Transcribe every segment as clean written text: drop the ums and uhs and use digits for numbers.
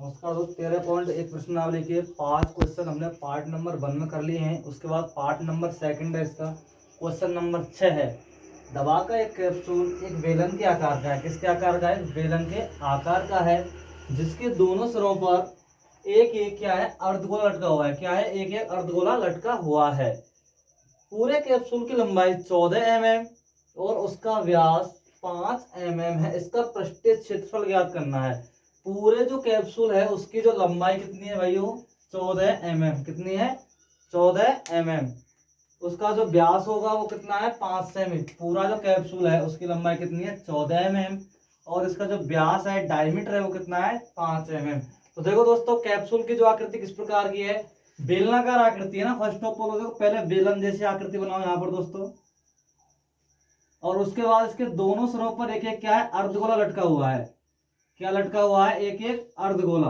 नमस्कार दोस्त, 13.1 प्रश्नावली के 5 क्वेश्चन हमने पार्ट नंबर 1 में कर लिए हैं। उसके बाद पार्ट नंबर 2 है इसका, क्वेश्चन नंबर 6 है। दवा का एक कैप्सूल एक बेलन के आकार का है। किसके आकार का है? बेलन के आकार का है, जिसके दोनों सिरों पर एक एक क्या है? अर्धगोला लटका हुआ है। क्या है? एक एक अर्धगोला लटका हुआ है। पूरे कैप्सूल की लंबाई 14 mm और उसका व्यास 5 mm है। इसका पृष्ठीय क्षेत्रफल ज्ञात करना है। पूरे जो कैप्सूल है उसकी जो लंबाई कितनी है भाइयों? 14 mm। कितनी है? 14 mm। उसका जो व्यास होगा वो कितना है? 5 सेमी। पूरा जो कैप्सूल है उसकी लंबाई कितनी है? 14 mm। और इसका जो व्यास है, डायमीटर है, वो कितना है? 5 mm। तो देखो दोस्तों, कैप्सूल की जो आकृति किस प्रकार की है? बेलनाकार आकृति है ना। फर्स्ट ऑफ ऑल देखो, पहले बेलन जैसी आकृति बनाओ यहाँ पर दोस्तों, और उसके बाद इसके दोनों सिरों पर एक एक क्या है? अर्धगोला लटका हुआ है। क्या लटका हुआ है? एक एक अर्धगोला।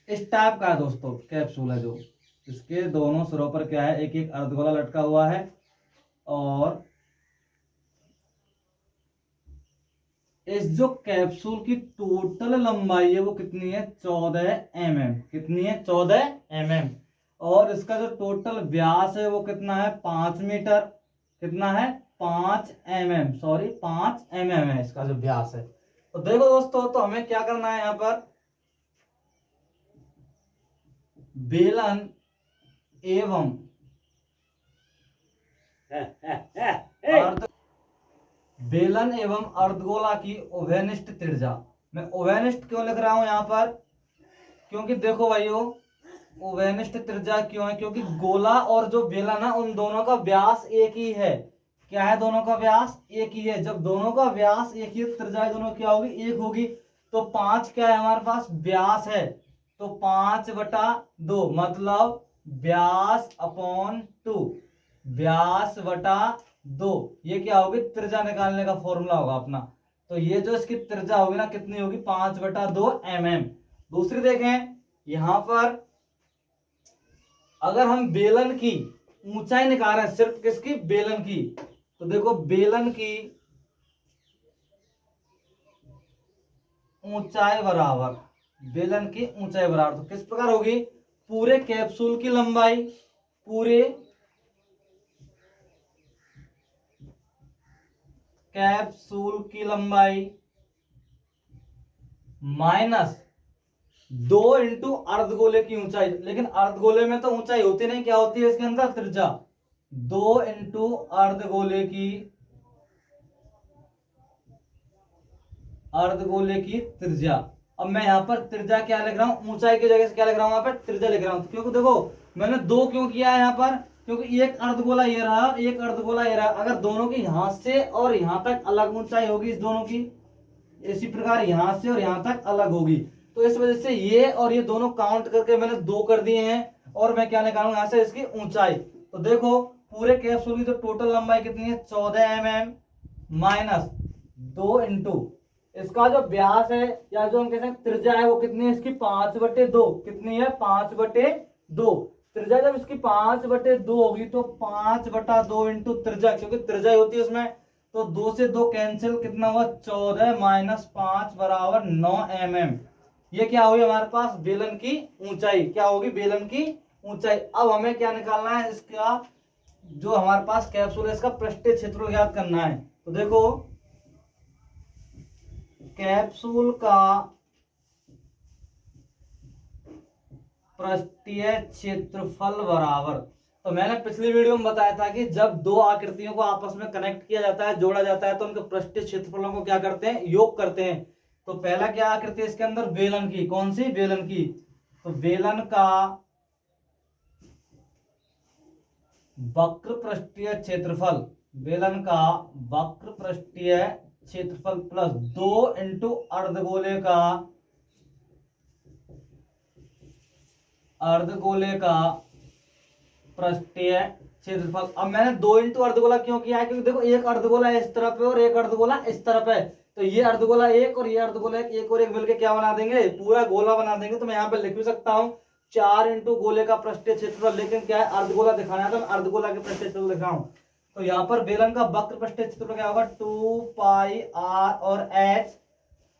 इस टाइप का है दोस्तों कैप्सूल है जो, इसके दोनों सिरों पर क्या है? एक एक अर्धगोला लटका हुआ है। और इस जो कैप्सूल की टोटल लंबाई है वो कितनी है? 14 mm। कितनी है? 14 mm। और इसका जो टोटल व्यास है वो कितना है? 5 मीटर। कितना है? 5 mm, सॉरी 5 mm है इसका जो व्यास है। तो देखो दोस्तों, तो हमें क्या करना है यहाँ पर? बेलन एवं अर्ध बेलन एवं अर्धगोला की उभयनिष्ठ त्रिज्या। मैं उभयनिष्ठ क्यों लिख रहा हूं यहाँ पर? क्योंकि देखो भाइयों, उभयनिष्ठ त्रिज्या क्यों है? क्योंकि गोला और जो बेलन है उन दोनों का व्यास एक ही है। क्या है? दोनों का व्यास एक ही है। जब दोनों का व्यास एक ही, त्रिज्या दोनों क्या होगी? एक होगी। तो 5 क्या है हमारे पास? व्यास है। तो 5/2 मतलब व्यास अपॉन 2। व्यास बटा 2, ये क्या होगी? त्रिज्या निकालने का फॉर्मूला होगा अपना। तो ये जो इसकी त्रिज्या होगी ना, कितनी होगी? 5/2 mm। दूसरी देखें यहां पर, अगर हम बेलन की ऊंचाई निकाल रहे हैं, सिर्फ किसकी? बेलन की, तो देखो बेलन की ऊंचाई बराबर, बेलन की ऊंचाई बराबर तो किस प्रकार होगी? पूरे कैप्सूल की लंबाई, पूरे कैप्सूल की लंबाई माइनस 2 इंटू अर्धगोले की ऊंचाई। लेकिन अर्धगोले में तो ऊंचाई होती नहीं, क्या होती है इसके अंदर? त्रिज्या। 2 इंटू अर्धगोले की त्रिज्या। अब मैं यहाँ पर त्रिज्या क्या लिख रहा हूं? ऊंचाई की जगह से क्या लिख रहा हूं? यहाँ पर त्रिज्या लिख रहा हूं। क्योंकि देखो, मैंने 2 क्यों किया है यहाँ पर? क्योंकि एक अर्धगोला ये रहा, एक अर्धगोला ये रहा। अगर दोनों की यहां से और यहां तक अलग ऊंचाई होगी इस दोनों की, इसी प्रकार यहां से और यहां तक अलग होगी, तो इस वजह से ये और ये दोनों काउंट करके मैंने 2 कर दिए हैं। और मैं क्या निकालूंगा यहां से? इसकी ऊंचाई। तो देखो, पूरे कैप्सूल की तो टोटल लंबाई कितनी है? 14 mm माइनस 2 इंटू इसका जो व्यास है, या जो हम कहते हैं त्रिज्या है, वो कितनी है इसकी? 5/2। कितनी है? 5/2। त्रिज्या जब इसकी 5/2 होगी तो 5/2 इंटू त्रिज्या, क्योंकि त्रिज्या होती है उसमें, तो 2 से 2 कैंसिल। कितना हुआ? 14 माइनस 5 बराबर 9 mm। ये क्या होगी हमारे पास? बेलन की ऊंचाई। क्या होगी? बेलन की ऊंचाई। अब हमें क्या निकालना है? इसका जो हमारे पास कैप्सूल है इसका पृष्ठीय क्षेत्रफल ज्ञात करना है। तो देखो, कैप्सूल का पृष्ठीय क्षेत्रफल बराबर, तो मैंने पिछली वीडियो में बताया था कि जब दो आकृतियों को आपस में कनेक्ट किया जाता है, जोड़ा जाता है, तो उनके पृष्ठीय क्षेत्रफलों को क्या करते हैं? योग करते हैं। तो पहला क्या आकृति है इसके अंदर? बेलन की। कौन सी? बेलन की। तो बेलन का वक्र पृष्ठीय क्षेत्रफल, बेलन का वक्र पृष्ठीय क्षेत्रफल प्लस 2 इंटू अर्धगोले का पृष्ठीय क्षेत्रफल। अब मैंने 2 इंटू अर्धगोला क्यों किया है? क्योंकि देखो, एक अर्धगोला इस तरफ है और एक अर्धगोला इस तरफ है। तो ये अर्धगोला एक और ये अर्धगोला एक और एक मिलकर क्या बना देंगे? पूरा गोला बना देंगे। तो मैं यहाँ पे लिख भी सकता हूँ 4 इंटू गोले का पृष्ठीय क्षेत्रफल। लेकिन क्या है? अर्धगोला दिखाना है तो मैं अर्धगोला के पृष्ठीय क्षेत्रफल लिख रहा हूँ। तो यहाँ पर बेलन का वक्र पृष्ठीय क्षेत्रफल क्या होगा, 2 पाई r और h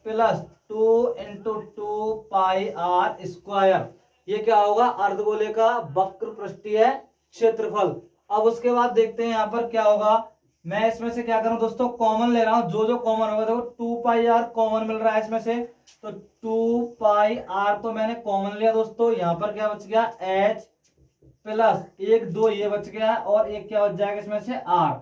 प्लस 2 × 2 पाई r²। ये क्या होगा, अर्धगोले का वक्र पृष्ठीय क्षेत्रफल। अब उसके बाद देखते हैं यहाँ पर क्या होगा। मैं इसमें से क्या करूं दोस्तों, कॉमन ले रहा हूं, जो जो कॉमन होगा। देखो 2 पाई r कॉमन मिल रहा है इसमें से, तो 2 पाई r तो मैंने कॉमन लिया दोस्तों। यहाँ पर क्या बच गया, h प्लस 1 2 ये बच गया, और एक क्या बच जाएगा इसमें से r।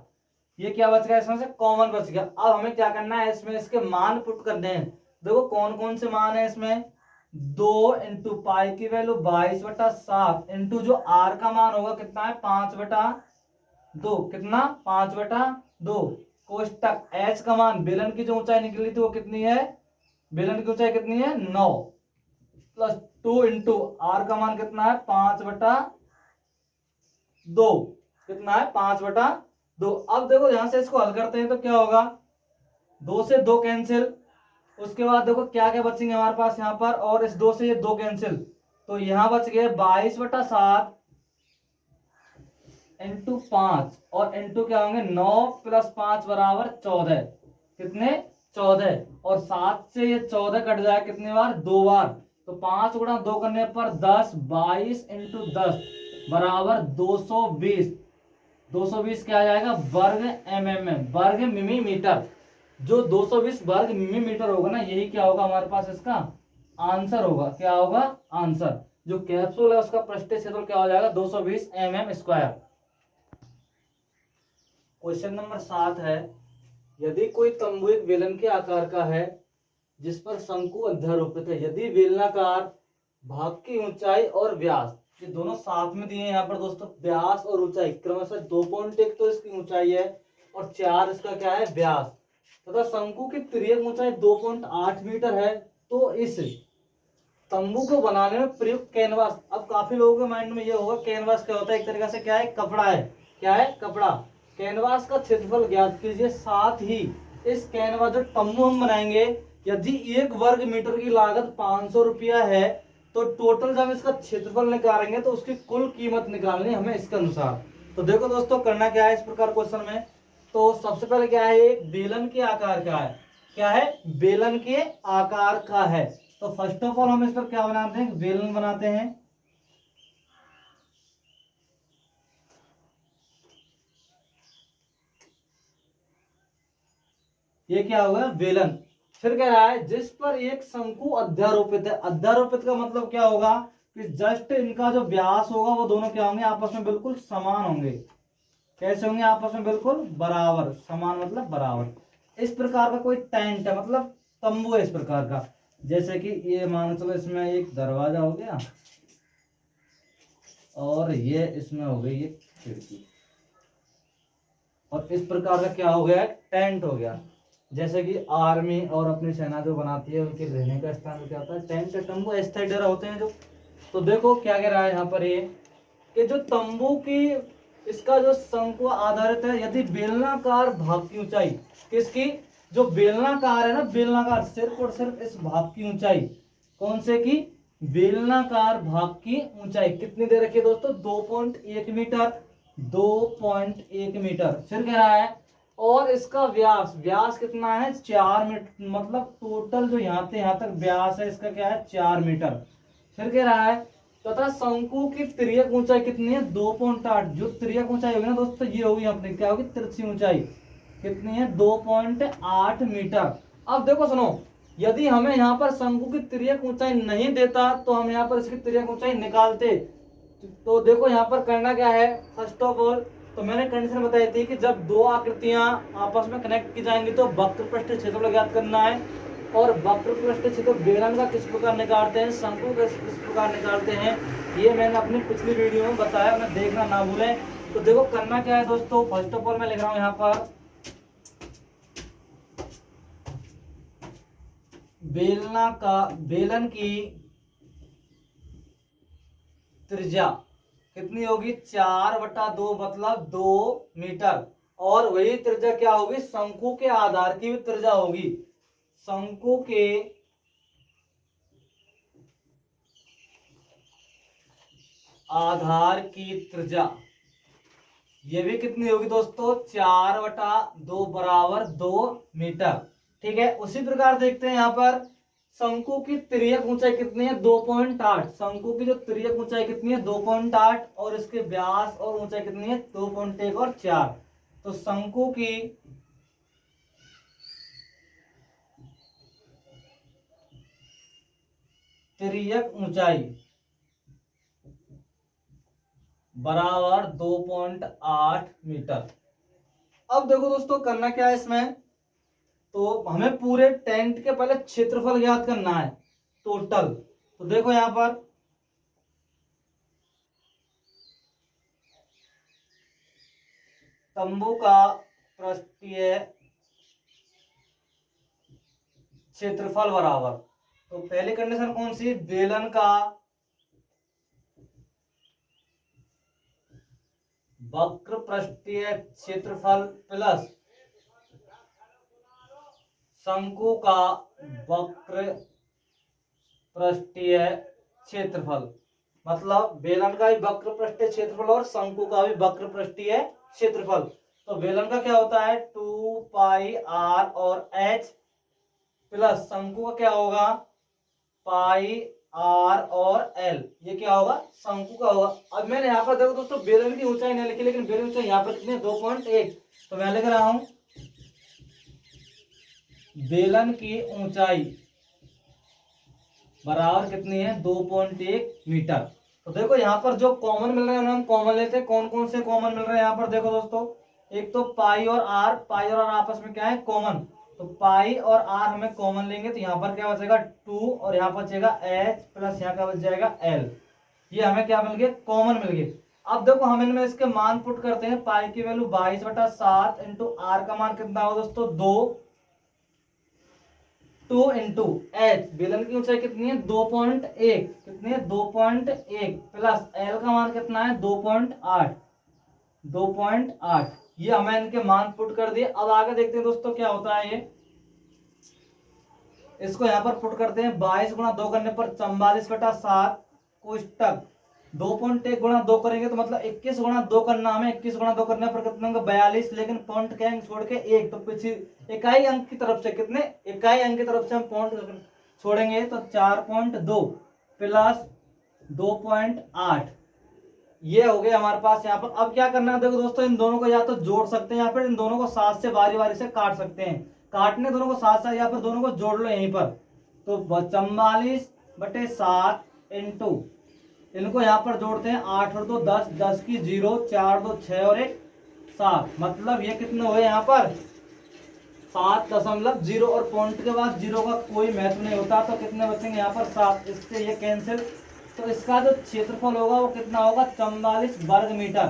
ये क्या बच गया इसमें से, कॉमन बच गया। अब हमें क्या करना है, इसमें इसके मान पुट करने हैं। देखो कौन कौन से मान है इसमें, 2 × पाई की वैल्यू 22/7 इंटू जो r का मान होगा कितना है, 5/2। कितना, 5/2। कोष्टक h का मान, बेलन की जो ऊंचाई निकली थी वो कितनी है, बेलन की ऊंचाई कितनी है, 9, प्लस 2 × r का मान कितना है, 5/2। कितना है, 5/2। अब देखो यहां से इसको हल करते हैं तो क्या होगा, 2 से 2 कैंसिल। उसके बाद देखो क्या क्या बचेंगे हमारे पास यहाँ पर, और इस 2 से ये 2 कैंसिल, तो यहाँ बच गए 22/7 इंटू 5, और इंटू क्या होंगे, 9 + 5 = 14। कितने, 14। और 7 से ये 14 कट जाए कितनी बार, 2 बार। तो 5 × 2 करने पर 10, 22 × 10 = 220। 220 क्या आ जाएगा, वर्ग mm में, वर्ग मिलीमीटर। जो 220 वर्ग मिलीमीटर होगा ना, यही क्या होगा हमारे पास इसका आंसर होगा। क्या होगा, आंसर। जो कैप्सूल है उसका पृष्ठीय क्षेत्रफल क्या हो जाएगा, 220 mm²। क्वेश्चन नंबर 7 है, यदि कोई तंबू एक बेलन के आकार का है जिस पर शंकु अध्यारोपित है, यदि बेलनाकार भाग की ऊंचाई और व्यास, ये दोनों साथ में दिए हैं यहाँ पर दोस्तों, व्यास और ऊंचाई क्रमशः 2.1 तो इसकी ऊंचाई है और 4 इसका क्या है, व्यास, तथा शंकु की तिर्यक ऊंचाई 2.8 मीटर है, तो इस तंबू को बनाने में प्रयुक्त कैनवास। अब काफी लोगों के माइंड में ये होगा कैनवास क्या होता है, एक तरीके से क्या है, कपड़ा है। क्या है, कपड़ा। कैनवास का क्षेत्रफल ज्ञात कीजिए, साथ ही इस कैनवास जो तंबू हम बनाएंगे, यदि 1 वर्ग मीटर की लागत 500 रुपया है, तो टोटल जब इसका क्षेत्रफल निकालेंगे तो उसकी कुल कीमत निकालनी हमें इसके अनुसार। तो देखो दोस्तों करना क्या है इस प्रकार क्वेश्चन में। तो सबसे पहले क्या है, एक बेलन के आकार का है। क्या है, बेलन के आकार का है। तो फर्स्ट ऑफ ऑल हम इस पर क्या बनाते हैं, बेलन बनाते हैं। ये क्या होगा, बेलन। फिर कह रहा है जिस पर एक शंकु अध्यारोपित है। अध्यारोपित का मतलब क्या होगा कि जस्ट इनका जो व्यास होगा वो दोनों क्या होंगे, आपस में बिल्कुल समान होंगे। कैसे होंगे, आपस में बिल्कुल बराबर। समान मतलब बराबर। इस प्रकार का कोई टेंट है, मतलब तंबू है इस प्रकार का। जैसे कि ये मान चलो इसमें एक दरवाजा हो गया, और ये इसमें हो गई एक खिड़की, और इस प्रकार का क्या हो गया, टेंट हो गया। जैसे कि आर्मी और अपनी सेना जो बनाती है उनके रहने का स्थान क्या होता है, टेंट, तंबू, अस्थायी डेरा होते हैं जो। तो देखो क्या कह रहा है यहाँ पर ये, कि जो तंबू की इसका जो शंकु आधारित है, यदि बेलनाकार भाग की ऊंचाई, किसकी, जो बेलनाकार है ना, बेलनाकार, सिर्फ और सिर्फ इस भाग की ऊंचाई, कौन से की, बेलनाकार भाग की ऊंचाई कितनी दे रखी है दोस्तों, 2.1 मीटर। 2.1 मीटर। फिर कह रहा है, और इसका व्यास, व्यास कितना है, 4 मीटर, मतलब टोटल जो यहाँ से यहाँ तक व्यास है इसका क्या है, 4 मीटर। फिर कह रहा है तथा शंकु की तिर्यक ऊंचाई कितनी है, 2.8। जो तिर्यक ऊंचाई होगी ना दोस्तों, ये होगी अपनी क्या होगी, तिरछी ऊंचाई कितनी है, 2.8 मीटर। अब देखो सुनो, यदि हमें यहाँ पर शंकु की तिर्यक ऊंचाई नहीं देता तो हम यहाँ पर इसकी तिर्यक ऊंचाई निकालते। तो देखो यहाँ पर करना क्या है, फर्स्ट ऑफ ऑल तो मैंने कंडीशन बताई थी कि जब दो आकृतियां आपस में कनेक्ट की जाएंगी तो वक्र पृष्ठ क्षेत्रफल ज्ञात करना है। और वक्र पृष्ठ क्षेत्रफल बेलन का किस प्रकार निकालते हैं, शंकु का किस प्रकार निकालते हैं, ये मैंने अपनी पिछली वीडियो में बताया, उन्हें देखना ना भूलें। तो देखो करना क्या है दोस्तों, फर्स्ट ऑफ ऑल मैं लिख रहा हूँ यहाँ पर, बेलन की त्रिज्या कितनी होगी, 4/2 मतलब 2 मीटर। और वही त्रिज्या क्या होगी, शंकु के आधार की भी त्रिज्या होगी। शंकु के आधार की त्रिज्या ये भी कितनी होगी दोस्तों, 4/2 बराबर 2 मीटर। ठीक है, उसी प्रकार देखते हैं यहाँ पर शंकु की तिर्यक ऊंचाई कितनी है, 2.8। शंकु की जो तिर्यक ऊंचाई कितनी है, 2.8, और इसके व्यास और ऊंचाई कितनी है, 2.1 और 4। तो शंकु की तिर्यक ऊंचाई बराबर 2.8 मीटर। अब देखो दोस्तों करना क्या है इसमें, तो हमें पूरे टेंट के पहले क्षेत्रफल ज्ञात करना है टोटल। तो देखो यहां पर तंबू का पृष्ठीय क्षेत्रफल बराबर, तो पहली कंडीशन कौन सी, बेलन का वक्र पृष्ठीय क्षेत्रफल प्लस शंकु का वक्र पृष्ठीय क्षेत्रफल। मतलब बेलन का भी वक्र पृष्ठीय क्षेत्रफल और शंकु का भी वक्र पृष्ठीय क्षेत्रफल। तो बेलन का क्या होता है 2πr और h, प्लस शंकु का क्या होगा πr और l। ये क्या होगा, शंकु का होगा। अब मैंने यहाँ पर देखो दोस्तों बेलन की ऊंचाई नहीं लिखी, लेकिन बेलन की ऊंचाई यहाँ पर कितनी है, 2.1। तो मैं लिख रहा हूं बेलन की ऊंचाई बराबर कितनी है, 2.1 मीटर। तो देखो यहाँ पर जो कॉमन मिल रहे हैं हम कॉमन लेते हैं। कौन कौन से कॉमन मिल रहे हैं यहाँ पर देखो दोस्तों, एक तो पाई और आर, पाई और आर आपस में क्या है, कॉमन। तो पाई और आर हमें कॉमन लेंगे, तो यहाँ पर क्या बचेगा 2, और यहाँ पर बचेगा एच, प्लस यहाँ का बच जाएगा एल। ये हमें क्या मिल गया, कॉमन मिल गए। अब देखो हम इनमें इसके मान पुट करते हैं। पाई की वैल्यू 22/7 इंटू आर का मान कितना होगा दोस्तों 2, 2 इंटू एच, बेलन की ऊंचाई कितनी है 2.1, कितनी है 2.1, प्लस एल का मान कितना है 2.8, 2.8। ये हमें इनके मान पुट कर दिए। अब आगे देखते हैं दोस्तों क्या होता है ये, इसको यहाँ पर पुट करते हैं। 22 गुणा 2 करने पर 44/7 कोष्टक 2.1 गुणा 2 करेंगे तो मतलब 21 गुणा 2 करना, हमें 21 गुणा 2 करने पर कितने होंगे 42, लेकिन पॉइंट के अंक छोड़ के एक, तो पीछे इकाई अंक की तरफ से कितने, इकाई अंक की तरफ से हम पॉइंट छोड़ेंगे तो 4.2 प्लस 2.8, ये हो गया हमारे पास यहाँ पर। अब क्या करना है देखो दोस्तों, इन दोनों को या तो जोड़ सकते हैं या फिर इन दोनों को साथ से बारी बारी से काट सकते हैं। काटने दोनों को साथ साथ या फिर दोनों को जोड़ लो यहीं पर। तो 44/7 इंटू, इनको यहाँ पर जोड़ते हैं 8 और 2 10, 10 की 0, 4 2 6 और 1 7, मतलब ये कितने हुए यहाँ पर 7.0, और पॉइंट के बाद 0 का कोई महत्व नहीं होता, तो कितने बचेंगे यहाँ पर 7, इससे ये कैंसिल। तो इसका जो क्षेत्रफल होगा वो कितना होगा 44 वर्ग मीटर।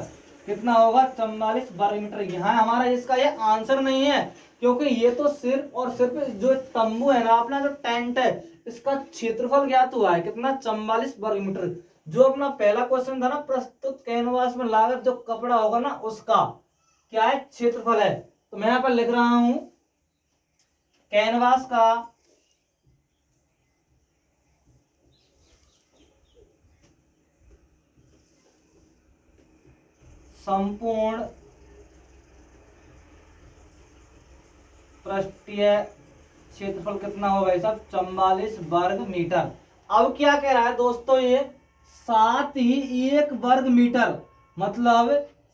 कितना होगा 44 वर्ग मीटर। यहाँ हमारा इसका ये आंसर नहीं है, क्योंकि ये तो सिर्फ और सिर्फ जो तंबू है ना अपना, जो टेंट है, इसका क्षेत्रफल ज्ञात हुआ है कितना 44 वर्ग मीटर। जो अपना पहला क्वेश्चन था ना, प्रस्तुत कैनवास में लागत जो कपड़ा होगा ना उसका क्या है, क्षेत्रफल है। तो मैं यहाँ पर लिख रहा हूं कैनवास का संपूर्ण पृष्ठीय क्षेत्रफल कितना होगा सब 44 वर्ग मीटर। अब क्या कह रहा है दोस्तों ये, साथ ही 1 वर्ग मीटर, मतलब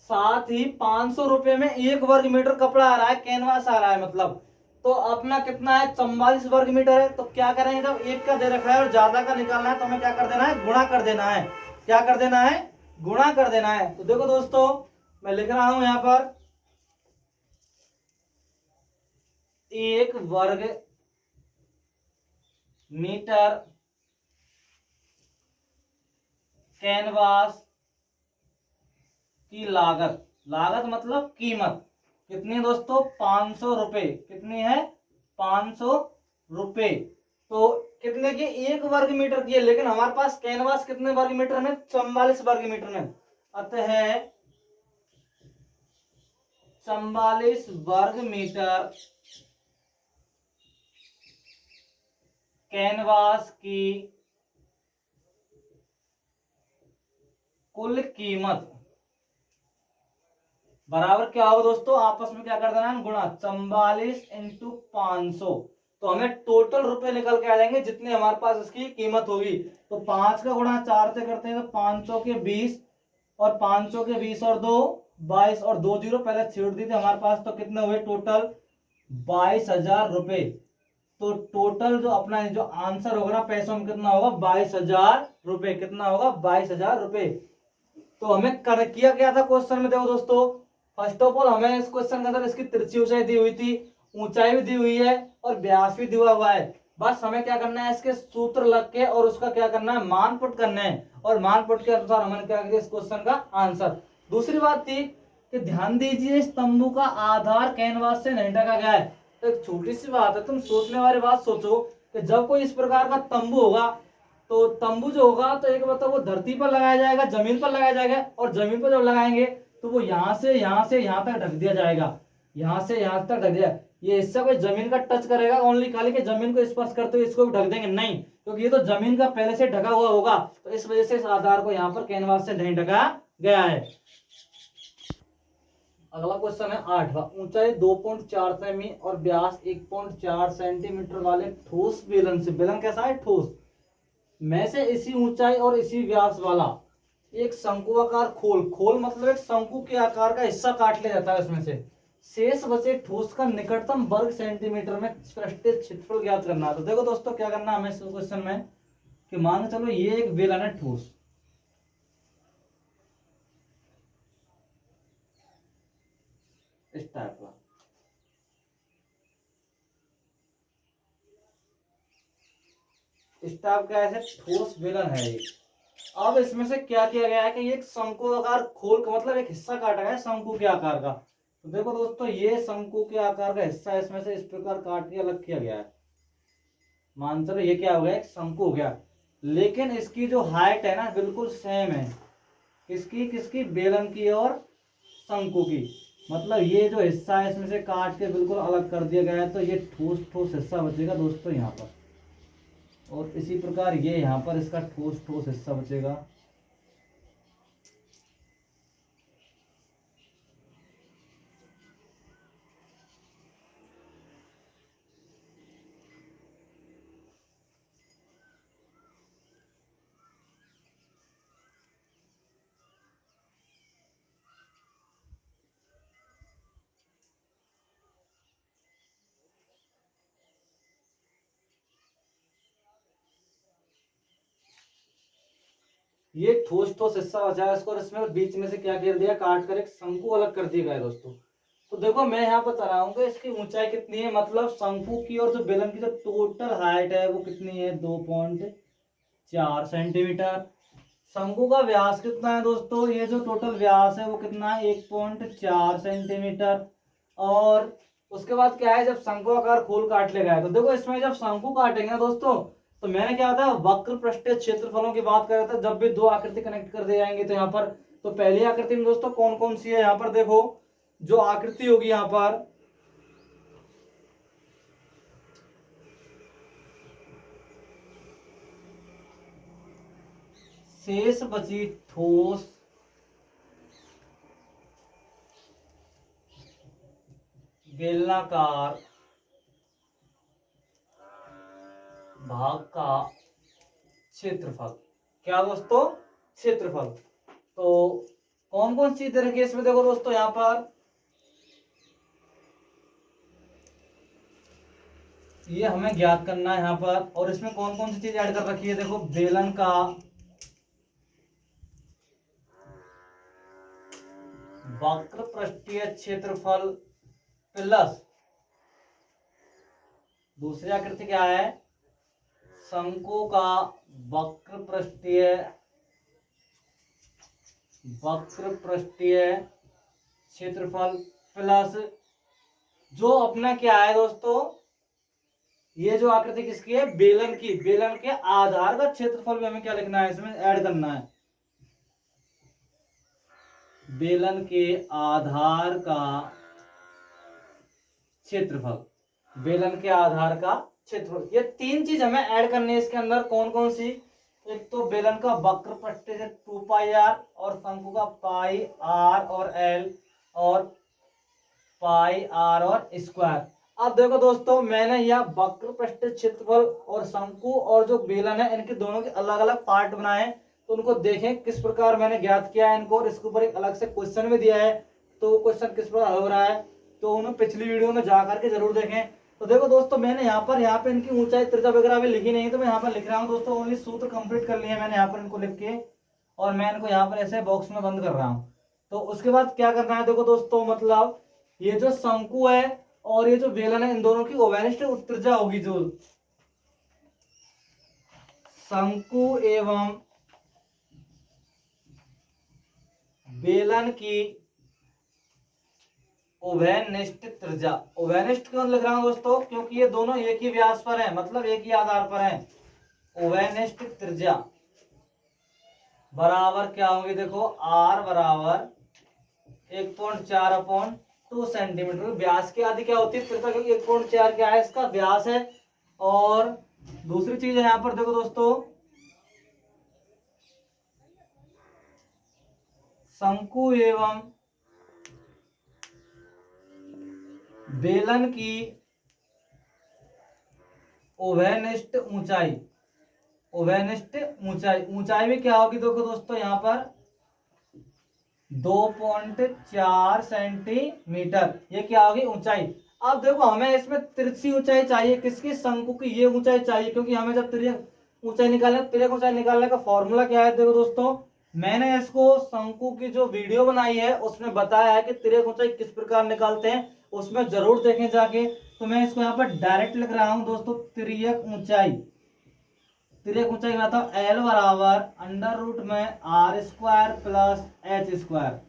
साथ ही 500 रुपए में 1 वर्ग मीटर कपड़ा आ रहा है, कैनवास आ रहा है मतलब। तो अपना कितना है 44 वर्ग मीटर है। तो क्या करेंगे, जब एक का दे रखा है और ज्यादा का निकालना है तो हमें क्या कर देना है, गुणा कर देना है। क्या कर देना है, गुणा कर देना है। तो देखो दोस्तों मैं लिख रहा हूं यहां पर 1 वर्ग मीटर कैनवास की लागत, लागत मतलब कीमत कितनी है दोस्तों 500 रुपए, कितनी है 500 रुपए। तो कितने की 1 वर्ग मीटर की है, लेकिन हमारे पास कैनवास कितने वर्ग मीटर में 44 वर्ग मीटर में, अतः 44 वर्ग मीटर कैनवास की कुल कीमत बराबर क्या होगा दोस्तों, आपस में क्या कर देना है, गुणा 44 इंटू 500। तो हमें टोटल रुपए निकल के आ जाएंगे जितने हमारे पास इसकी कीमत होगी। तो 5 का गुणा 4 से करते हैं तो 500 के 20, और 500 के 20 और 2 22, और 2 जीरो पहले छेड़ दी थी हमारे पास, तो कितने हुए टोटल 22,000 रुपए। तो टोटल जो अपना जो आंसर होगा ना पैसों में, कितना होगा 22,000 रुपए। कितना होगा 22,000 रुपए। तो हमें कर किया क्या था क्वेश्चन में, देखो दोस्तों, फर्स्ट ऑफ ऑल हमें इस क्वेश्चन के अंदर इसकी तिरछी ऊंचाई दी हुई थी, ऊंचाई भी दी हुई है और व्यास भी दिया हुआ है। बस हमें क्या करना है, इसके सूत्र लग के और उसका क्या करना है, मान पुट करना है, और मान पुट के अनुसार हमने क्या किया इस क्वेश्चन का आंसर। दूसरी बात थी कि ध्यान दीजिए, इस तंबू का आधार कैनवास से नहीं ढका गया है। तो एक छोटी सी बात है, तुम सोचने वाली बात सोचो कि जब कोई इस प्रकार का तंबू होगा, तो तंबू जो होगा तो एक मतलब वो धरती पर लगाया जाएगा, जमीन पर लगाया जाएगा, और जमीन पर जब लगाएंगे तो वो यहाँ से यहाँ तक ढक दिया जाएगा, यहाँ से यहाँ तक ढक दिया। ये हिस्सा कोई जमीन का टच करेगा ओनली, खाली के जमीन को स्पर्श करते हुए इसको भी ढक देंगे नहीं, क्योंकि ये तो जमीन का पहले से ढका हुआ होगा। तो इस वजह से इस आधार को यहाँ पर कैनवास से नहीं ढका गया है। अगला क्वेश्चन है 8वां, ऊंचाई 2.4 सेमी और व्यास 1.4 सेंटीमीटर वाले ठोस बेलन से, बेलन कैसा है, ठोस, में से इसी ऊंचाई और इसी व्यास वाला एक शंकुआकार खोल, खोल मतलब एक शंकु के आकार का हिस्सा काट लिया जाता है उसमें से, शेष बचे ठोस का निकटतम वर्ग सेंटीमीटर में पृष्ठीय क्षेत्रफल ज्ञात करना है। तो देखो दोस्तों क्या करना है हमें इस क्वेश्चन में, कि मान के चलो ये एक बेलन है ठोस, इस टाइप का, इस टाइप का ऐसे ठोस बेलन है ये। अब इसमें से क्या किया गया है कि एक शंकु आकार खोल का मतलब एक हिस्सा काटा गया है शंकु के आकार का। तो देखो दोस्तों ये शंकु के आकार का हिस्सा इसमें से इस प्रकार काट के अलग किया गया है, मान चलो ये क्या हो गया, एक शंकु हो गया। लेकिन इसकी जो हाइट है ना बिल्कुल सेम है, किसकी किसकी, बेलन की और शंकु की। मतलब ये जो हिस्सा है इसमें से काट के बिल्कुल अलग कर दिया गया है, तो ये ठोस ठोस हिस्सा बचेगा दोस्तों यहाँ पर, और इसी प्रकार ये यहाँ पर इसका ठोस ठोस हिस्सा बचेगा। ये ठोस ठोस हिस्सा बचा है इसको, और इसमें बीच में से क्या कर दिया, काट कर एक शंकु अलग कर दिया गया है दोस्तों। तो देखो मैं यहाँ बता रहा हूँ कि इसकी ऊंचाई कितनी है, मतलब शंकु की और जो बेलन की जो टोटल हाइट है वो कितनी है, 2.4 सेंटीमीटर। शंकु का व्यास कितना है दोस्तों, ये जो टोटल व्यास है वो कितना है, 1.4 सेंटीमीटर। और उसके बाद क्या है, जब शंकु आकार खोल काट लेगा है, तो देखो इसमें जब शंकु काटेंगे ना दोस्तों, तो मैंने क्या था वक्र पृष्ठीय क्षेत्रफलों की बात कर रहा था, जब भी दो आकृति कनेक्ट कर दे जाएंगे तो यहाँ पर, तो पहली आकृति में दोस्तों कौन कौन सी है, यहाँ पर देखो जो आकृति होगी यहाँ पर, शेष बची ठोस बेलनाकार भाग का क्षेत्रफल, क्या दोस्तों, क्षेत्रफल। तो कौन कौन सी तरह के इसमें देखो दोस्तों, यहाँ पर ये हमें ज्ञात करना है यहाँ पर, और इसमें कौन कौन सी चीज ऐड कर रखी है, देखो बेलन का वक्र पृष्ठीय क्षेत्रफल प्लस दूसरी आकृति क्या है, शंकु का वक्र पृष्ठीय क्षेत्रफल प्लस जो अपना क्या है दोस्तों, ये जो आकृति किसकी है, बेलन की, बेलन के आधार का क्षेत्रफल भी हमें क्या लिखना है, इसमें ऐड करना है, बेलन के आधार का क्षेत्रफल, बेलन के आधार का क्षेत्रफल। ये तीन चीज हमें ऐड करनी है इसके अंदर, कौन कौन सी, एक तो बेलन का वक्र पृष्ठ से 2 पाई आर, और शंकु का पाई आर और एल, और पाई आर और स्क्वायर। अब देखो दोस्तों, मैंने यह वक्र पृष्ठ क्षेत्रफल और शंकु और जो बेलन है इनके दोनों के अलग अलग पार्ट बनाए हैं, तो उनको देखें किस प्रकार मैंने ज्ञात किया है इनको, और इसके ऊपर एक अलग से क्वेश्चन भी दिया है, तो क्वेश्चन किस प्रकार हो रहा है तो उन्हें पिछली वीडियो में जा करके जरूर देखें। तो देखो दोस्तों, मैंने यहाँ पे इनकी ऊंचाई त्रिज्या वगैरह भी लिखी नहीं, तो मैं यहाँ पर लिख रहा हूँ दोस्तों, ओनली सूत्र कंप्लीट कर लिए मैंने यहाँ पर इनको लिख के, और मैं इनको यहाँ पर ऐसे बॉक्स में बंद कर रहा हूँ। तो उसके बाद क्या करना है देखो दोस्तों, मतलब ये जो शंकु है और ये जो बेलन है इन दोनों की ओवेनिष्ठ त्रिज्या होगी, जो शंकु एवं बेलन की ओवेनिष्ठ त्रिज्या। ओवेनिष्ठ क्यों लिख रहा हूं दोस्तों, क्योंकि ये दोनों एक ही व्यास पर हैं, मतलब एक ही आधार पर हैं। ओवेनिष्ठ त्रिज्या बराबर क्या होगी, देखो आर बराबर 1.4/2 सेंटीमीटर। व्यास की आदि क्या होती है त्रिज्या, क्योंकि 1.4 क्या है इसका व्यास है। और दूसरी चीज है यहाँ पर देखो दोस्तों, शंकु एवं बेलन की ओवेनिष्ठ ऊंचाई। ओवेनिष्ठ ऊंचाई, ऊंचाई में क्या होगी देखो दोस्तों, यहाँ पर 2.4 सेंटीमीटर, ये क्या होगी ऊंचाई। अब देखो हमें इसमें तिरछी ऊंचाई चाहिए, किसकी, शंकु की ये ऊंचाई चाहिए, क्योंकि हमें जब तिर्यक ऊंचाई निकालने, तिर्यक ऊंचाई निकालने का फॉर्मूला क्या है देखो दोस्तों, मैंने इसको शंकु की जो वीडियो बनाई है उसमें बताया है कि तिर्यक ऊंचाई किस प्रकार निकालते हैं, उसमें जरूर देखें जाके। तो मैं इसको यहाँ पर डायरेक्ट लिख रहा हूं दोस्तों, तिर्यक ऊंचाई। तिर्यक ऊंचाई कहता हूं एल बराबर अंडर रूट में R square plus H square,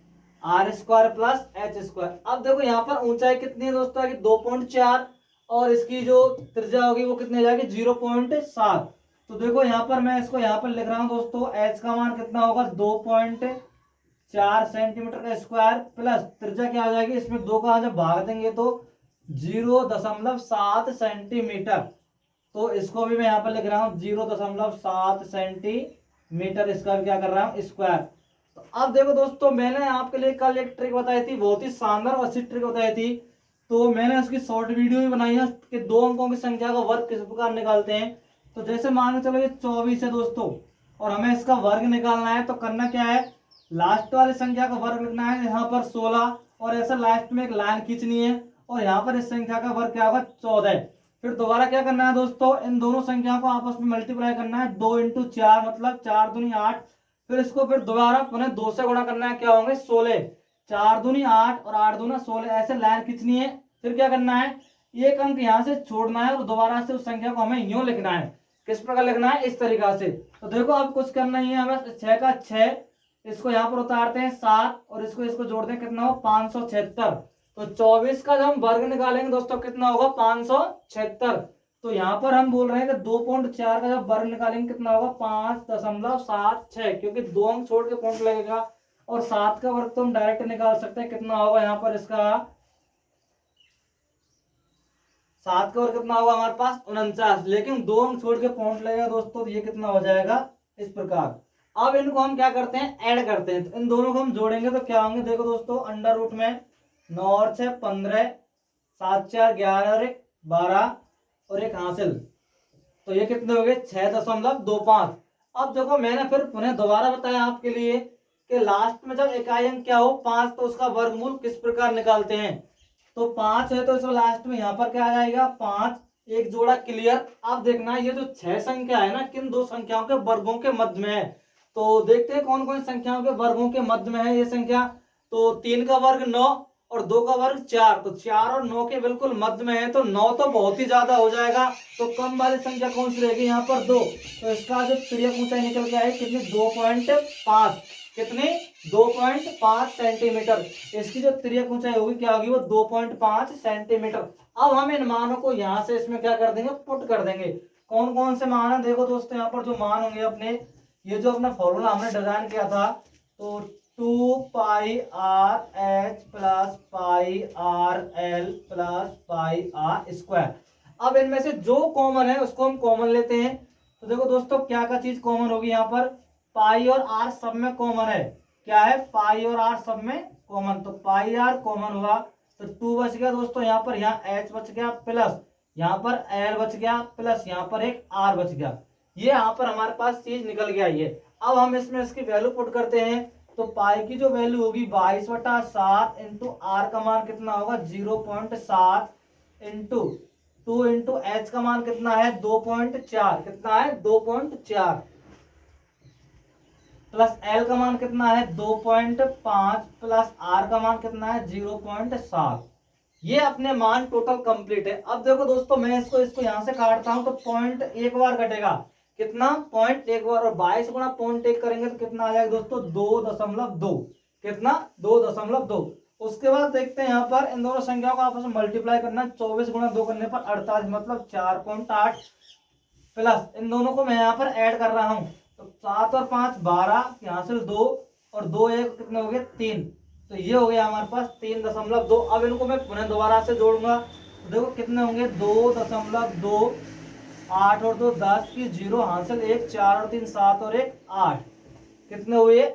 R square plus H square. अब देखो यहाँ पर ऊंचाई कितनी है दोस्तों, 2.4, और इसकी जो त्रिज्या होगी वो कितनी हो जाएगी 0.7। तो देखो यहाँ पर मैं इसको यहाँ पर लिख रहा हूँ दोस्तों, एच का मान कितना होगा 2.4 सेंटीमीटर का स्क्वायर, प्लस त्रिज्या क्या हो जाएगी, इसमें 2 का जब भाग देंगे तो 0.7 सेंटीमीटर। तो इसको भी मैं यहाँ पर लिख रहा हूँ 0.7 सेंटीमीटर, इसका भी क्या कर रहा हूँ स्क्वायर। तो अब देखो दोस्तों, मैंने आपके लिए कल एक ट्रिक बताई थी, बहुत ही शानदार और अच्छी ट्रिक बताई थी, तो मैंने उसकी शॉर्ट वीडियो भी बनाई है कि 2 अंकों की संख्या का वर्ग किस प्रकार निकालते हैं। तो जैसे मान के चलो ये 24 है दोस्तों, और हमें इसका वर्ग निकालना है, तो करना क्या है, लास्ट वाली संख्या का वर्ग लिखना है यहाँ पर 16, और ऐसा लास्ट में एक लाइन खींचनी है, और यहाँ पर इस संख्या का वर्ग क्या होगा 14। फिर दोबारा क्या करना है दोस्तों, इन दोनों संख्याओं को आपस में मल्टीप्लाई करना है, 2 × 4 मतलब 4 दूनी 8। फिर इसको फिर दोबारा पुनः 2 से गुणा करना है, क्या होंगे 16, 4 दूनी 8 और 8 दूना 16, ऐसे लाइन खींचनी है। फिर क्या करना है, एक अंक यहाँ से छोड़ना है और दोबारा से उस संख्या को हमें यूं लिखना है। किस प्रकार लिखना है, इस तरीका से। तो देखो अब कुछ करना ही है हमें, 6 का 6, इसको यहाँ पर उतारते हैं 7, और इसको इसको जोड़ते हैं, कितना हो 576। तो 24 का जब हम वर्ग निकालेंगे दोस्तों कितना होगा 576। तो यहाँ पर हम बोल रहे हैं कि 2.4 का जब वर्ग निकालेंगे कितना होगा 5.76, क्योंकि 2 अंक छोड़ के पॉइंट लगेगा, और 7 का वर्ग तो हम डायरेक्ट निकाल सकते हैं, कितना होगा यहाँ पर इसका 7 का वर्ग कितना होगा हमारे पास 49, लेकिन 2 अंक छोड़ के पॉइंट लगेगा दोस्तों, तो ये कितना हो जाएगा इस प्रकार। अब इनको हम क्या करते हैं, ऐड करते हैं, तो इन दोनों को हम जोड़ेंगे तो क्या होंगे देखो दोस्तों, अंडर रूट में 9 और 6 15, 7 4 11 और 1 12 और 1 हासिल, तो ये कितने हो गए 6.25। अब देखो मैंने फिर पुनः दोबारा बताया आपके लिए कि लास्ट में जब इकाई अंक क्या हो 5, तो उसका वर्गमूल किस प्रकार निकालते हैं। तो 5 है तो इसमें लास्ट में यहाँ पर क्या आ जाएगा 5, एक जोड़ा क्लियर। अब देखना ये जो 6 संख्या है ना, किन 2 संख्याओं के वर्गों के मध्य में है, तो देखते हैं कौन कौन संख्याओं के वर्गों के मध्य में है ये संख्या। तो 3 का वर्ग 9 और 2 का वर्ग 4, तो 4 और 9 के बिल्कुल मध्य में है, तो 9 तो बहुत ही ज्यादा हो जाएगा, तो कम वाली संख्या कौन सी रहेगी यहाँ पर 2। तो इसका जो तिर्यक ऊंचाई निकल के आएगी कितनी 2.5, कितनी 2.5 सेंटीमीटर। इसकी जो तिर्यक ऊंचाई होगी क्या होगी वो 2.5 सेंटीमीटर। अब हम इन मानों को यहाँ से इसमें क्या कर देंगे, पुट कर देंगे। कौन कौन से मान है देखो दोस्तों, यहाँ पर जो मान होंगे अपने, ये जो अपना फॉर्मूला हमने डिजाइन किया था, तो 2 pi R H plus pi R L plus pi R square. अब इनमें से जो कॉमन है उसको हम कॉमन लेते हैं। तो देखो दोस्तों क्या क्या चीज कॉमन होगी यहाँ पर, पाई और आर सब में कॉमन है, क्या है पाई और आर सब में कॉमन, तो पाई आर कॉमन हुआ तो 2 बच गया दोस्तों यहाँ पर, यहाँ एच बच गया प्लस यहाँ पर एल बच गया प्लस यहाँ पर एक आर बच गया। ये यहाँ पर हमारे पास चीज निकल गया ये। अब हम इसमें इसकी वैल्यू पुट करते हैं, तो पाई की जो वैल्यू होगी 22/7 इंटू आर का मान कितना होगा 0.7 इंटू 2 इंटू एच का मान कितना है 2.4, कितना है 2.4 प्लस एल का मान कितना है 2.5 प्लस आर का मान कितना है 0.7। ये अपने मान टोटल कंप्लीट है। अब देखो दोस्तों मैं इसको यहां से काटता हूं तो पॉइंट एक बार कटेगा, कितना पॉइंट एक बार, और 22 गुणा पॉइंट एक करेंगे तो कितना आ जाएगा दोस्तों 2.2, कितना 2.2। उसके बाद देखते हैं यहाँ पर इन दोनों संख्याओं को आपस में मल्टीप्लाई करना, 24 गुणा 2 करने पर 48 मतलब 4.8 प्लस इन दोनों को मैं यहाँ पर ऐड कर रहा हूँ, तो 7 और 5 12, यहाँ से 2 और 2 1 कितने हो गए 3, तो ये हो गया हमारे पास 3.2। अब इनको मैं पुनः दोबारा से जोड़ूंगा तो देखो कितने होंगे 2.2, 8 और 2 10 की 0 हासिल 1, 4 और 3 7 और 1 8, कितने हुए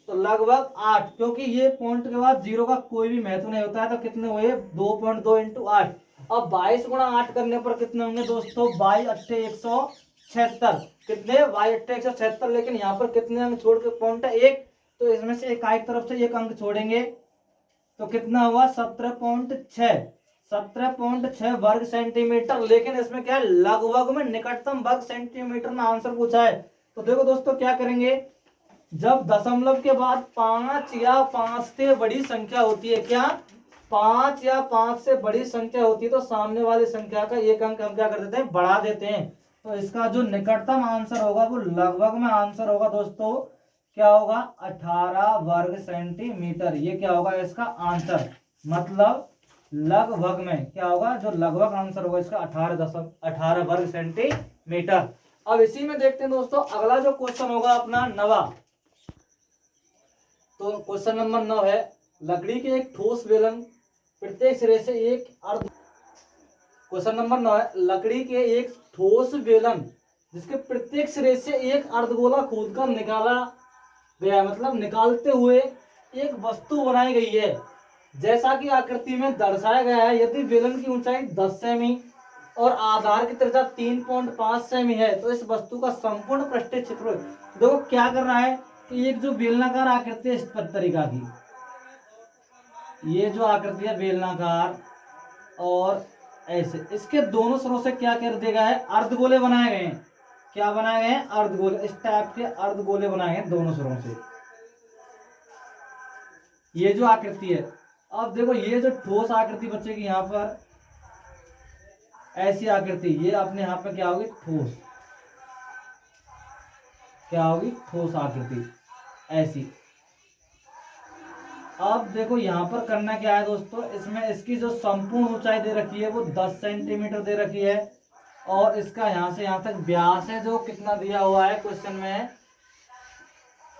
तो लगभग 8, क्योंकि ये पॉइंट के बाद 0 का कोई भी महत्व नहीं होता है, तो कितने हुए 2.2 इंटू 8। अब 22 गुणा 8 करने पर कितने होंगे दोस्तों 22 अट्ठे 176, कितने 22 अट्ठे 176, लेकिन यहाँ पर कितने अंक छोड़ के पॉइंट है 1, तो इसमें से एक तरफ से एक अंक छोड़ेंगे तो कितना हुआ 17.6 वर्ग सेंटीमीटर। लेकिन इसमें क्या है लगभग में निकटतम वर्ग सेंटीमीटर में आंसर पूछा है। तो देखो दोस्तों क्या करेंगे, जब दशमलव के बाद 5 या 5 से बड़ी संख्या होती है, क्या 5 या 5 से बड़ी संख्या होती है, तो सामने वाली संख्या का एक अंक हम क्या कर देते हैं बढ़ा देते हैं। तो इसका जो निकटतम आंसर होगा वो लगभग में आंसर होगा दोस्तों, क्या होगा 18 वर्ग सेंटीमीटर। ये क्या होगा इसका आंसर, मतलब लगभग में क्या होगा, जो लगभग आंसर होगा इसका 18 वर्ग सेंटीमीटर। अब इसी में देखते हैं दोस्तों अगला जो क्वेश्चन होगा अपना 9वां। तो क्वेश्चन नंबर 9 है, लकड़ी के एक ठोस बेलन प्रत्येक सिरे से एक अर्ध, क्वेश्चन नंबर 9 है, लकड़ी के एक ठोस बेलन जिसके प्रत्येक सिरे से एक अर्धगोला खोदकर निकाला गया, मतलब निकालते हुए एक वस्तु बनाई गई है जैसा कि आकृति में दर्शाया गया है। यदि बेलन की ऊंचाई 10 सेमी और आधार की त्रिज्या 3.5 सेमी है तो इस वस्तु का संपूर्ण पृष्ठीय क्षेत्रफल, देखो क्या कर रहा है कि एक जो बेलनाकार आकृति है इस तरीका की, ये जो आकृति है बेलनाकार और ऐसे, इसके दोनों सिरों से क्या कर दिया गया है अर्धगोले बनाए गए हैं। क्या बनाए गए हैं अर्धगोले, इस टाइप के अर्धगोले बनाए गए हैं दोनों सिरों से, ये जो आकृति है। अब देखो ये जो ठोस आकृति बचेगी यहाँ पर ऐसी आकृति, ये अपने यहाँ पे क्या होगी ठोस, क्या होगी ठोस आकृति ऐसी। अब देखो यहाँ पर करना क्या है दोस्तों, इसमें इसकी जो संपूर्ण ऊंचाई दे रखी है वो 10 सेंटीमीटर दे रखी है, और इसका यहाँ से यहाँ तक व्यास है जो कितना दिया हुआ है क्वेश्चन में,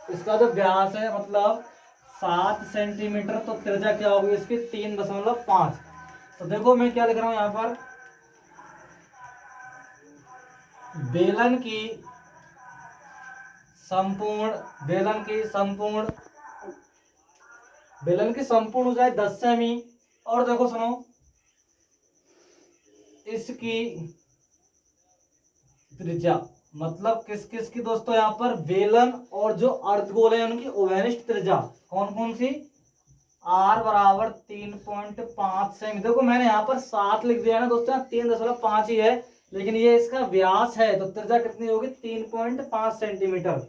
इसका जो व्यास है मतलब 7 सेंटीमीटर, तो त्रिज्या क्या होगी इसकी 3.5। तो देखो मैं क्या लिख रहा हूँ यहाँ पर, बेलन की संपूर्ण ऊंचाई 10 सेमी, और देखो सुनो इसकी त्रिज्या, मतलब किस किस की दोस्तों यहाँ पर बेलन और जो अर्धगोल है उनकी उभयनिष्ठ त्रिज्या कौन कौन सी, r बराबर 3.5 सेमी। देखो मैंने यहाँ पर 7 लिख दिया ना दोस्तों, 3.5 ही है, लेकिन ये इसका व्यास है तो त्रिज्या कितनी होगी 3.5 सेंटीमीटर।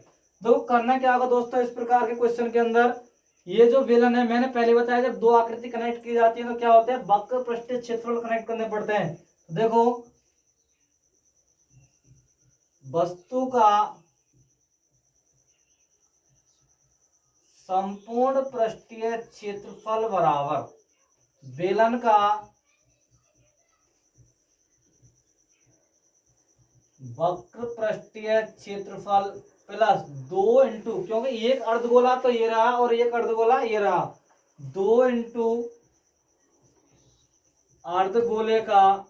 देखो करना क्या होगा दोस्तों इस प्रकार के क्वेश्चन के अंदर, ये जो बेलन है मैंने पहले बताया जब दो आकृति कनेक्ट की जाती है तो क्या होता है वक्र पृष्ठीय क्षेत्रफल कनेक्ट करने पड़ते हैं। देखो वस्तु का संपूर्ण पृष्ठीय क्षेत्रफल बराबर बेलन का वक्र पृष्ठीय क्षेत्रफल प्लस 2 इंटू, क्योंकि एक अर्धगोला तो ये रहा और एक अर्धगोला ये रहा, 2 इंटू अर्धगोले का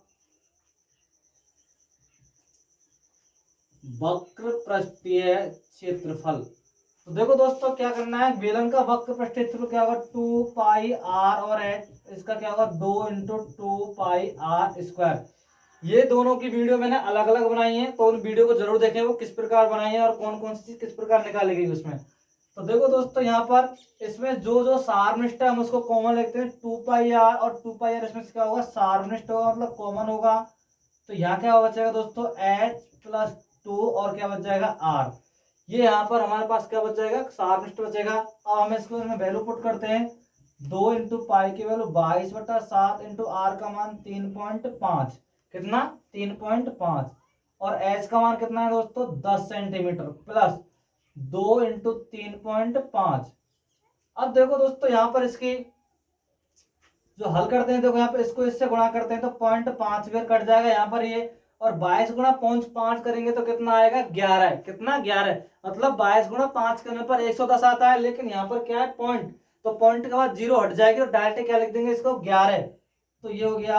वक्र पृष्ठीय क्षेत्रफल तो देखो दोस्तों क्या करना है, बेलन का वक्र पृष्ठीय क्षेत्रफल क्या होगा 2 पाई आर और एच, इसका क्या होगा 2 इंटू 2 पाई आर स्क्वायर। ये दोनों की वीडियो मैंने अलग अलग बनाई है, तो उन वीडियो को जरूर देखें वो किस प्रकार बनाई है और कौन कौन सी चीज किस प्रकार निकाली गई उसमें। तो देखो दोस्तों यहाँ पर इसमें जो जो सारनिष्ठ है हम उसको कॉमन लेते हैं 2 पाई आर, और 2 पाई आर इसमें क्या होगा सारनिष्ठ होगा मतलब कॉमन होगा। तो यहाँ क्या बचेगा दोस्तों एच प्लस 2 और क्या बच जाएगा आर। ये यहाँ पर हमारे पास क्या बच जाएगा सारनिष्ठ बचेगा। अब हम इसको इसमें वैल्यू पुट करते हैं, 2 इंटू पाई की वैल्यू 22/7 इंटू आर का मान 3.5, कितना 3.5, और एच का मान कितना है दोस्तों 10 सेंटीमीटर, प्लस 2 इंटू 3.5। अब देखो दोस्तों यहाँ पर इसकी जो हल करते हैं, देखो यहाँ पर इसको इससे गुणा करते हैं तो 0.5 फिर कट जाएगा यहाँ पर ये, और 22 गुणा 0.5 करेंगे तो कितना आएगा 11, कितना 11, मतलब 22 गुणा 5 करने पर 110 आता है, लेकिन यहाँ पर क्या है पॉइंट, तो पॉइंट के बाद जीरो हट जाएगी तो डायरेक्ट क्या लिख देंगे इसको 11। तो ये हो गया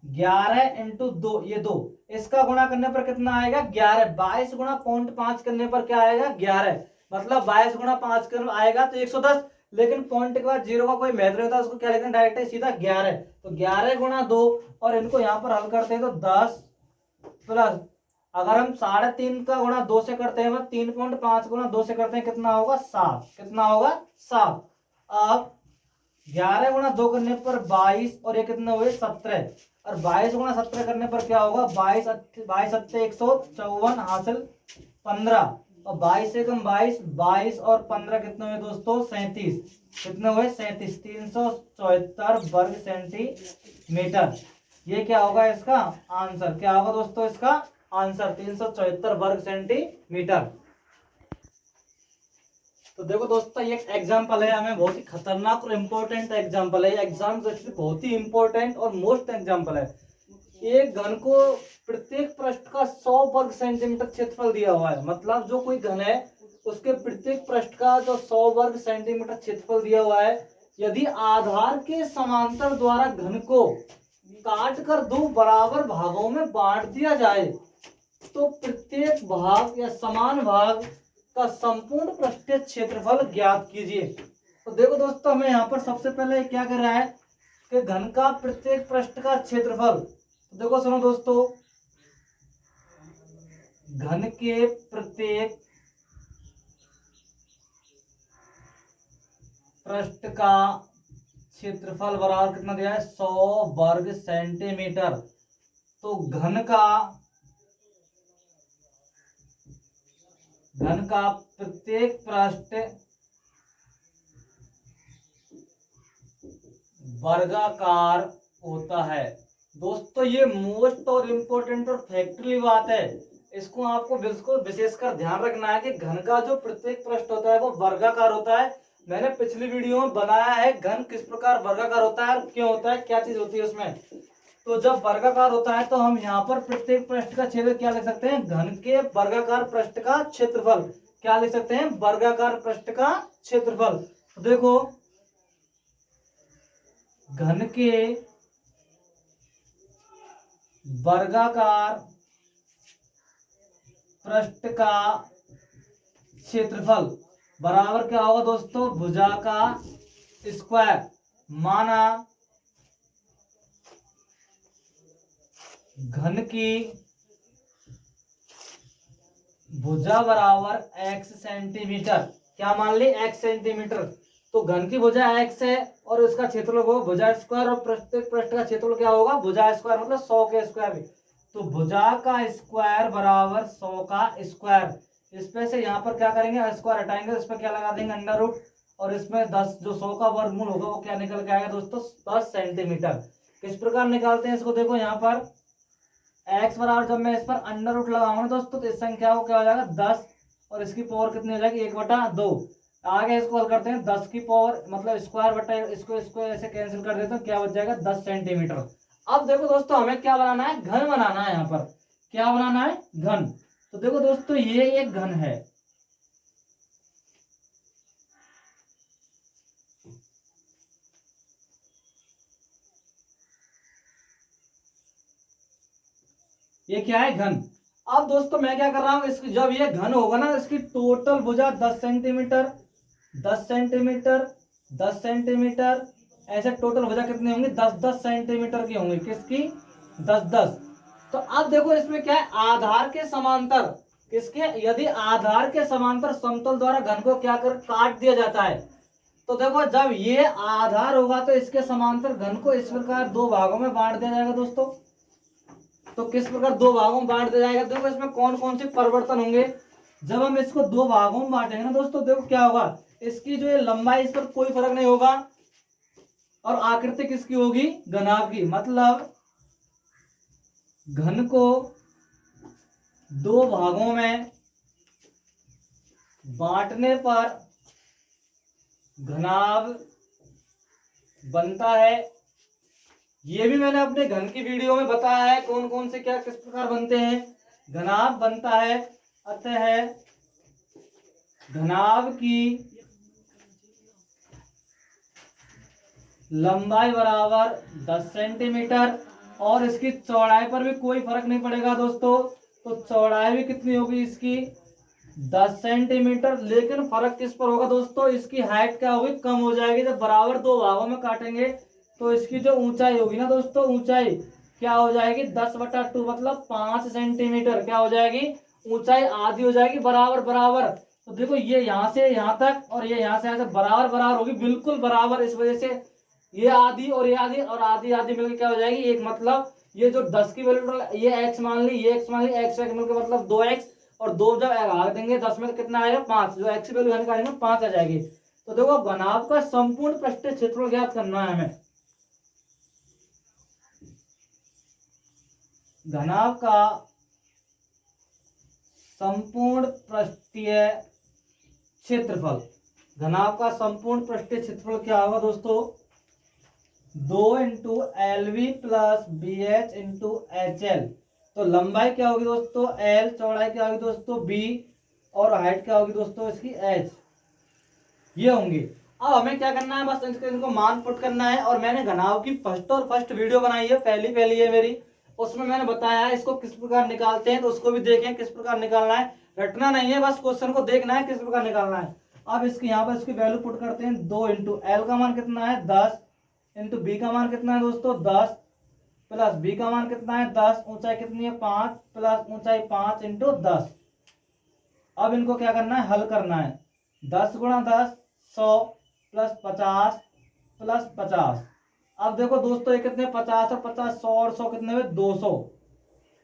11 इंटू 2, ये 2, इसका गुणा करने पर कितना आएगा 11, 22 गुणा 0.5 करने पर क्या आएगा 11, मतलब 22 गुणा 5 कर आएगा तो 110, लेकिन पॉइंट के बाद जीरो का कोई महत्व नहीं होता, उसको क्या लिखना डायरेक्ट है सीधा 11। तो 11 गुणा 2, और इनको यहाँ पर हल करते हैं तो 10 प्लस, अगर हम 3.5 का गुणा 2 से करते हैं, मतलब 3.5 गुणा 2 से करते हैं कितना होगा 7, कितना होगा 7। अब 11 गुणा 2 करने पर 22, और ये कितने हुए 17, और 22 गुणा 17 करने पर क्या होगा 22 22 सत्ते 154 हासिल 15, और 22 से कम 22, 22 और 15 कितने हुए दोस्तों 37, कितने हुए 37, 374 वर्ग सेंटीमीटर। ये क्या होगा इसका आंसर, क्या होगा दोस्तों इसका आंसर 374 वर्ग सेंटीमीटर। तो देखो दोस्तों ये एक एग्जांपल है, हमें बहुत ही खतरनाक और इम्पोर्टेंट एग्जांपल है, एग्जाम बहुत ही इम्पोर्टेंट और मोस्ट एग्जांपल है। एक घन को प्रत्येक पृष्ठ का 100 वर्ग सेंटीमीटर क्षेत्रफल दिया हुआ है, मतलब जो कोई घन है उसके प्रत्येक पृष्ठ का जो 100 वर्ग सेंटीमीटर क्षेत्रफल दिया हुआ है, यदि आधार के समांतर द्वारा घन को काट कर दो बराबर भागों में बांट दिया जाए तो प्रत्येक भाग या समान भाग का संपूर्ण पृष्ठीय क्षेत्रफल ज्ञात कीजिए। तो देखो दोस्तों हमें यहाँ पर सबसे पहले क्या कर रहा है कि घन का प्रत्येक पृष्ठ का क्षेत्रफल। तो देखो सुनो दोस्तों, घन के प्रत्येक पृष्ठ का क्षेत्रफल बराबर कितना दिया है 100 वर्ग सेंटीमीटर। तो घन का प्रत्येक पृष्ठ वर्गाकार होता है। दोस्तों ये मोस्ट और इम्पोर्टेंट और फैक्टरी बात है, इसको आपको बिल्कुल विशेषकर ध्यान रखना है कि घन का जो प्रत्येक पृष्ठ होता है वो वर्गाकार होता है। मैंने पिछली वीडियो में बनाया है घन किस प्रकार वर्गाकार होता है और क्यों होता है, क्या चीज होती है उसमें। तो जब वर्गाकार होता है तो हम यहाँ पर प्रत्येक पृष्ठ का क्षेत्र क्या लिख सकते हैं, घन के वर्गाकार पृष्ठ का क्षेत्रफल, क्या लिख सकते हैं वर्गाकार पृष्ठ का क्षेत्रफल। तो देखो घन के वर्गाकार पृष्ठ का क्षेत्रफल बराबर क्या होगा दोस्तों भुजा का स्क्वायर, माना घन की भुजा बराबर x सेंटीमीटर, क्या मान ली x सेंटीमीटर। तो घन की भुजा x है और इसका क्षेत्रफल होगा भुजा स्क्वायर, और प्रत्येक पृष्ठ का क्षेत्रफल क्या होगा भुजा स्क्वायर, मतलब 100 के स्क्वायर भी। तो भुजा का स्क्वायर बराबर 100 का स्क्वायर, इसमें से यहाँ पर क्या करेंगे स्क्वायर हटाएंगे, इस पर क्या लगा देंगे अंडर रूट, और इसमें 10 जो 100 का वर्गमूल होगा वो क्या निकल के आएगा दोस्तों 10 सेंटीमीटर। किस प्रकार निकालते हैं इसको, देखो यहाँ पर x बराबर जब मैं इस पर अंडर रूट लगाऊंगा दोस्तों तो इस संख्या को क्या हो जाएगा 10, और इसकी पावर कितनी हो जाएगी 1/2। आगे इसको हल करते हैं 10 की पावर मतलब स्क्वायर बटा इसको ऐसे कैंसिल कर देते हैं, क्या बच जाएगा 10 सेंटीमीटर। अब देखो दोस्तों हमें क्या बनाना है घन बनाना है, यहाँ पर क्या बनाना है घन। तो देखो दोस्तों ये एक घन है, ये क्या है घन। अब दोस्तों मैं क्या कर रहा हूँ, इसकी जब ये घन होगा ना, इसकी टोटल भुजा 10 सेंटीमीटर 10 सेंटीमीटर 10 सेंटीमीटर, ऐसे टोटल भुजा कितनी होंगी, 10-10 सेंटीमीटर की होंगी। किसकी? 10-10। तो अब देखो इसमें क्या है, आधार के समांतर, किसके, यदि आधार के समांतर समतल द्वारा घन को क्या कर काट दिया जाता है, तो देखो जब ये आधार होगा तो इसके समांतर घन को इस प्रकार दो भागों में बांट दिया जाएगा दोस्तों। तो किस प्रकार दो भागों में बांट दिया जाएगा, देखो इसमें कौन कौन से परिवर्तन होंगे। जब हम इसको दो भागों में बांटेंगे ना दोस्तों, देखो क्या होगा, इसकी जो ये लंबाई, इस पर कोई फर्क नहीं होगा, और आकृति किसकी होगी, घनाभ की। मतलब घन को दो भागों में बांटने पर घनाभ बनता है। ये भी मैंने अपने घन की वीडियो में बताया है, कौन कौन से क्या किस प्रकार बनते हैं, घनाभ बनता है। अतः घनाभ की लंबाई बराबर 10 सेंटीमीटर, और इसकी चौड़ाई पर भी कोई फर्क नहीं पड़ेगा दोस्तों। तो चौड़ाई भी कितनी होगी इसकी, 10 सेंटीमीटर। लेकिन फर्क किस पर होगा दोस्तों, इसकी हाइट क्या होगी, कम हो जाएगी। जब बराबर दो भागों में काटेंगे तो इसकी जो ऊंचाई होगी ना दोस्तों, ऊंचाई क्या हो जाएगी, 10/2 मतलब 5 सेंटीमीटर क्या हो जाएगी, ऊंचाई आधी हो जाएगी, बराबर बराबर। तो देखो ये यहाँ से यहाँ तक और ये यहाँ से यहाँ से बराबर बराबर होगी, बिल्कुल बराबर। इस वजह से ये आधी और ये आधी और आधी आधी मिलकर क्या हो जाएगी एक, मतलब ये जो 10 की वैल्यू, ये x मान ली, ये x मान ली, x मिलकर मतलब 2x, और 2 जब भाग देंगे 10 में तो कितना आएगा, 5। जो x की वैल्यू निकालेंगे 5 आ जाएगी। तो देखो घनाभ का संपूर्ण पृष्ठीय क्षेत्रफल ज्ञात करना है हमें। घनाभ का संपूर्ण पृष्ठीय क्षेत्रफल, घनाभ का संपूर्ण पृष्ठीय क्षेत्रफल क्या होगा दोस्तों, 2 × LV + BH × HL। तो लंबाई क्या होगी दोस्तों, L, चौड़ाई क्या होगी दोस्तों, B, और हाइट क्या होगी दोस्तों इसकी, H। ये होंगी। अब हमें क्या करना है, बस इनको मान पुट करना है। और मैंने घनाभ की फर्स्ट वीडियो बनाई है, पहली है मेरी, उसमें मैंने बताया है इसको किस प्रकार निकालते हैं, तो उसको भी देखें किस प्रकार निकालना है। रटना नहीं है, बस क्वेश्चन को देखना है किस प्रकार निकालना है। अब इसकी यहाँ पर इसकी वैल्यू पुट करते हैं। 2 × L का मान कितना है, 10, × B का मान कितना है दोस्तों, 10, प्लस B का मान कितना है, 10, ऊंचाई कितनी है, 5, प्लस ऊंचाई 5 × 10। अब इनको क्या करना है, हल करना है। 10 × 10 100, प्लस 50 प्लस 50। अब देखो दोस्तों ये कितने, 50 और 50 100 और 100 कितने हुए, 200।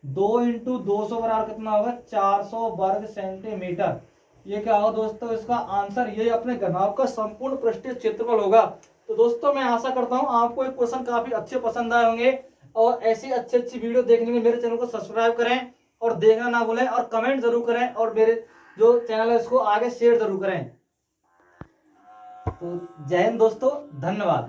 2 × 200 बराबर कितना होगा, 400 वर्ग सेंटीमीटर। ये क्या होगा दोस्तों इसका आंसर, ये अपने घनाभ का संपूर्ण पृष्ठीय क्षेत्रफल होगा। तो दोस्तों मैं आशा करता हूँ आपको ये क्वेश्चन काफी अच्छे पसंद आए होंगे, और ऐसी अच्छी विडियो देखने के लिए मेरे चैनल को सब्सक्राइब करें और देखना ना भूलें, और कमेंट जरूर करें, और मेरे जो चैनल है उसको आगे शेयर जरूर करें। तो जय हिंद दोस्तों, धन्यवाद।